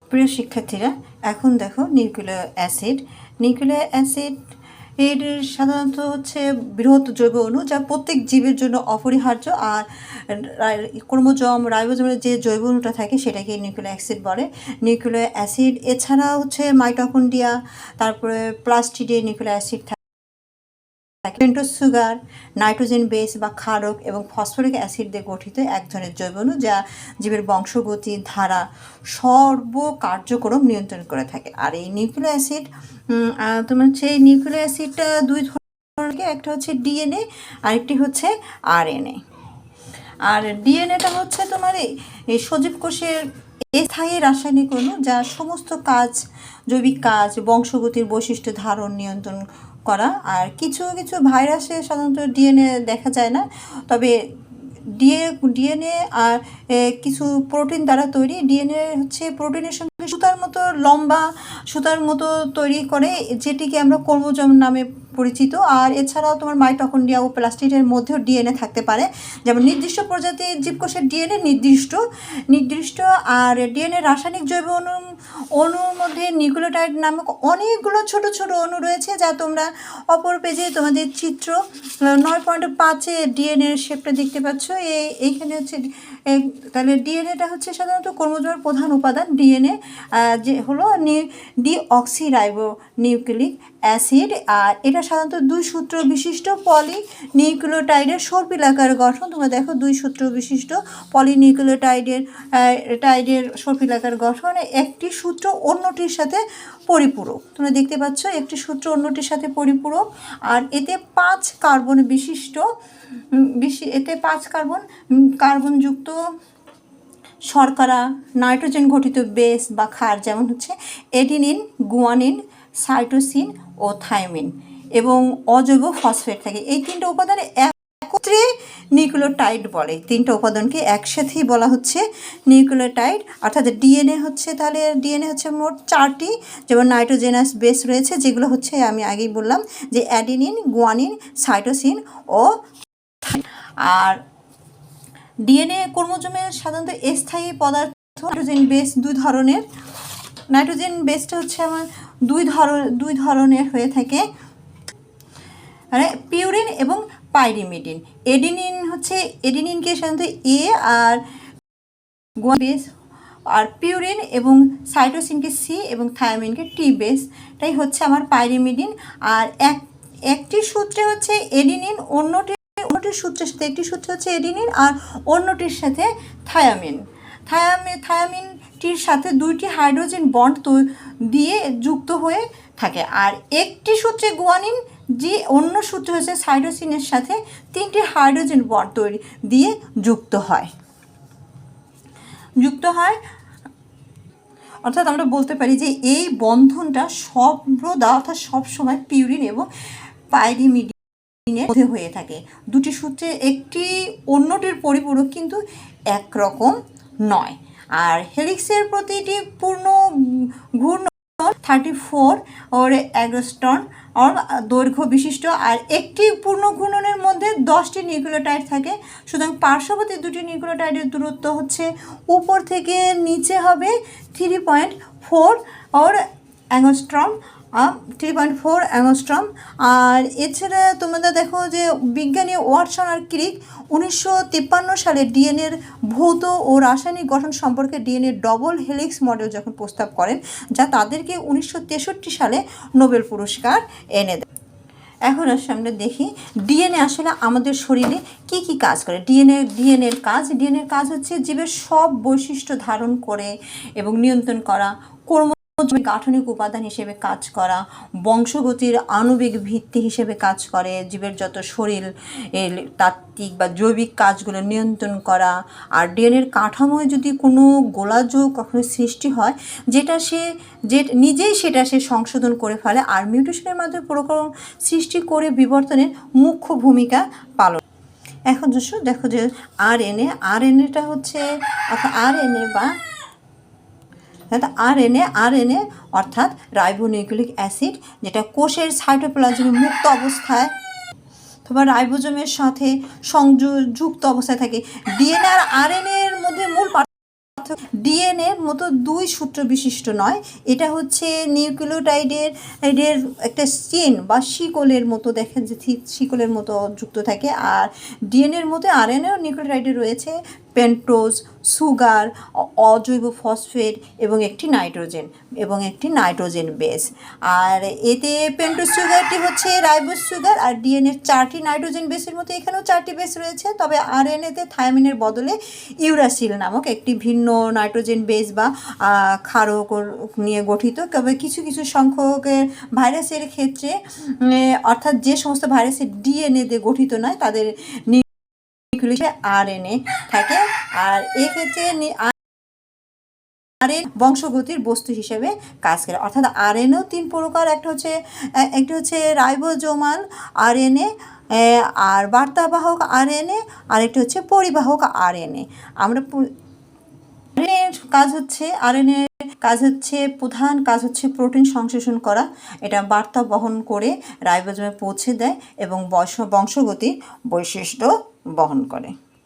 প্রিয় শিক্ষার্থীরা, এখন দেখো নিউক্লিক অ্যাসিড। নিউক্লিক অ্যাসিড এর সাধারণত হচ্ছে বৃহৎ জৈব অণু, যা প্রত্যেক জীবের জন্য অপরিহার্য। আর ক্রোমোজোম রাইবোজোমের যে জৈব অণুটা থাকে সেটাকে নিউক্লিক অ্যাসিড বলে। নিউক্লিক অ্যাসিড এছাড়া হচ্ছে মাইটোকন্ড্রিয়া, তারপরে প্লাস্টিডে নিউক্লিক অ্যাসিড থাকে, পেন্টোজ সুগার, নাইট্রোজেন বেস বা ক্ষারক এবং ফসফরিক অ্যাসিড দিয়ে গঠিত এক ধরনের জৈব অণু, যা জীবের বংশগতি, ধারা, সর্বকার্যক্রম নিয়ন্ত্রণ করে থাকে। আর এই নিউক্লিক অ্যাসিড তোমার হচ্ছে এই নিউক্লিক অ্যাসিডটা দুই ধরনের, একটা হচ্ছে ডিএনএ, আরেকটি হচ্ছে আরএনএ। আর ডিএনএটা হচ্ছে তোমার এই সজীব কোষের স্থায়ী রাসায়নিক অণু, যা সমস্ত কাজ, জৈবিক কাজ, বংশগতির বৈশিষ্ট্য ধারণ নিয়ন্ত্রণ করা। আর কিছু কিছু ভাইরাসে সাধারণত ডিএনএ দেখা যায় না, তবে ডিএনএ আর কিছু প্রোটিন দ্বারা তৈরি। ডিএনএ হচ্ছে প্রোটিনের সঙ্গে সুতার মতো লম্বা সুতার মতো তৈরি করে, যেটিকে আমরা ক্রোমোজোম নামে পরিচিত। আর এছাড়াও তোমার মাইটোকন্ড্রিয়া ও প্লাস্টিডের মধ্যেও ডিএনএ থাকতে পারে, যেমন নির্দিষ্ট প্রজাতির জীবকোষের ডিএনএ নির্দিষ্ট। আর ডিএনএ রাসায়নিক জৈব অণুর মধ্যে নিউক্লিওটাইড নামক অনেকগুলো ছোট ছোট অণু রয়েছে, যা তোমরা অপর পেজে তোমাদের চিত্র 9.5-এ ডিএনএ শেপটা দেখতে পাচ্ছ। এইখানে হচ্ছে তাহলে ডিএনএটা হচ্ছে সাধারণত ক্রোমোজোমের প্রধান উপাদান। ডিএনএ যে হলো ডিঅক্সিরাইবো নিউক্লিক অ্যাসিড, আর এটা সাধারণত 2 সূত্র বিশিষ্ট পলিনিউক্লিওটাইডের সর্পিলাকার গঠন। তোমরা দেখো 2 সূত্র বিশিষ্ট পলিনিউক্লিওটাইডের সর্পিলাকার গঠন, একটি সূত্র অন্যটির সাথে পরিপূরক। তোমরা দেখতে পাচ্ছ একটি সূত্র অন্যটির সাথে পরিপূরক। আর এতে 5 কার্বন বিশিষ্ট, এতে 5 কার্বনযুক্ত শর্করা, নাইট্রোজেন ঘটিত বেস বা ক্ষার, যেমন হচ্ছে এডিনিন, গুয়ানিন, সাইটোসিন ও থাইমিন, এবং অজৈব ফসফেট থাকে। এই 3টে উপাদান একত্রে নিউক্লিওটাইড বলে। 3টে উপাদানকে একসাথেই বলা হচ্ছে নিউক্লিওটাইড। অর্থাৎ ডিএনএ হচ্ছে, তাহলে ডিএনএ হচ্ছে মোট 4টি, যেমন নাইট্রোজেনাস বেস রয়েছে, যেগুলো হচ্ছে আমি আগেই বললাম যে অ্যাডিনিন, গুয়ানিন, সাইটোসিন ও। আর ডিএনএ ক্রোমোজোমের সাধারণত স্থায়ী পদার্থ। নাইট্রোজেন বেস 2 ধরনের। নাইট্রোজেন বেসটা হচ্ছে আমার দুই ধরনের হয়ে থাকে, মানে পিউরিন এবং পাইরিমিডিন। এডিনিনকে সাধারণত এ আর বেস, আর পিউরিন এবং সাইটোসিনকে সি এবং থায়ামিনকে টি বেস, এটাই হচ্ছে আমার পাইরিমিডিন। আর একটি সূত্রে হচ্ছে এডিনিন, অন্যটির সূত্রের সাথে, একটি সূত্র হচ্ছে এডিনিন আর অন্যটির সাথে থায়ামিনটির সাথে 2টি হাইড্রোজেন বন্ড দিয়ে যুক্ত হয়ে থাকে। আর একটি সূত্রে গুয়ানিন, যে অন্য সূত্র হচ্ছে সাইটোসিনের সাথে 3টি হাইড্রোজেন বন্ড দিয়ে যুক্ত হয়। অর্থাৎ আমরা বলতে পারি যে এই বন্ধনটা সর্বদা, অর্থাৎ সবসময় পিউরিন এবং পাইরিমিডিনের মধ্যে হয়ে থাকে। 2টি সূত্রে একটি অন্যটির পরিপূরক, কিন্তু একরকম নয়। আর হেলিক্সের প্রতিটি পূর্ণ ঘূর্ণন 34 ওর অ্যাংস্ট্রম দৈর্ঘ্য বিশিষ্ট। আর একটি পূর্ণ ঘূর্ণনের মধ্যে 10টি নিউক্লিওটাইড থাকে। সুতরাং পার্শ্ববর্তী 2টি নিউক্লিওটাইডের দূরত্ব হচ্ছে উপর থেকে নিচে হবে 3.4 ওর অ্যাংস্ট্রম, 3.4 অ্যাংস্ট্রম। আর এছাড়া তোমরা দেখো যে বিজ্ঞানী ওয়াটসন আর ক্রিক 1953 সালে ডিএনএর ভৌত ও রাসায়নিক গঠন সম্পর্কে ডিএনএ ডবল হেলিক্স মডেল যখন প্রস্তাব করেন, যা তাদেরকে 1963 সালে নোবেল পুরস্কার এনে দেয়। এখন আসলে আমরা দেখি ডিএনএ আসলে আমাদের শরীরে কি কি কাজ করে। ডিএনএর কাজ হচ্ছে জীবের সব বৈশিষ্ট্য ধারণ করে এবং নিয়ন্ত্রণ করা, গাঠনিক উপাদান হিসেবে কাজ করা, বংশগতির আণবিক ভিত্তি হিসেবে কাজ করে, জীবের যত শরীর তাত্ত্বিক বা জৈবিক কাজগুলো নিয়ন্ত্রণ করা। আর ডিএনএর কাঠামোয় যদি কোনো গোলাযোগ কখনো সৃষ্টি হয়, সেটা সে সংশোধন করে ফেলে, আর মিউটেশনের মাধ্যমে প্রকরণ সৃষ্টি করে বিবর্তনের মুখ্য ভূমিকা পালন। এখন দেখো যে আরএনএটা হচ্ছে, অর্থাৎ আরএনএ অর্থাৎ রাইবোনিউক্লিক অ্যাসিড, যেটা কোষের সাইটোপ্লাজমে মুক্ত অবস্থায় অথবা রাইবোজোমের সাথে সংযুক্ত অবস্থায় থাকে। ডিএনএ আর আরএনএ এর মধ্যে মূল পার্থক্য ডিএনএর মতো দুই সূত্র বিশিষ্ট নয়, এটা হচ্ছে নিউক্লিওটাইডের একটা চেন বা শিকলের মতো, দেখেন যে শিকলের মতো যুক্ত থাকে। আর ডিএনএর মতো আরএনএও নিউক্লিওটাইডে রয়েছে পেন্টোজ, সুগার, অজৈব ফসফেট এবং একটি নাইট্রোজেন বেস। আর এতে পেন্টোজ সুগারটি হচ্ছে রাইবোজ সুগার, আর ডিএনএর 4টি নাইট্রোজেন বেসের মতো এখানেও 4টি বেস রয়েছে। তবে আরএনএতে থায়ামিনের বদলে ইউরাসিল নামক একটি ভিন্ন নাইট্রোজেন বেস বা ক্ষারক নিয়ে গঠিত। তবে কিছু কিছু সংখ্যকের ভাইরাসের ক্ষেত্রে, অর্থাৎ যে সমস্ত ভাইরাসের ডিএনএ দিয়ে গঠিত নয়, তাদের আরএনএ থাকে। আর এক্ষেত্রে আরএনএ বংশগতির বস্তু হিসেবে কাজ করে। অর্থাৎ আরএনএও 3 প্রকার, একটি হচ্ছে রাইবোজোমাল আরএনএ, আর বার্তাবাহক আরএনএ, আর একটি হচ্ছে পরিবাহক আরএনএ। আমরা প্রধান কাজ হচ্ছে প্রোটিন সংশ্লেষণ করা। এটা বার্তা বহন করে রাইবোজোমে পৌঁছে দেয় এবং বংশগতির বৈশিষ্ট্য বহন করে।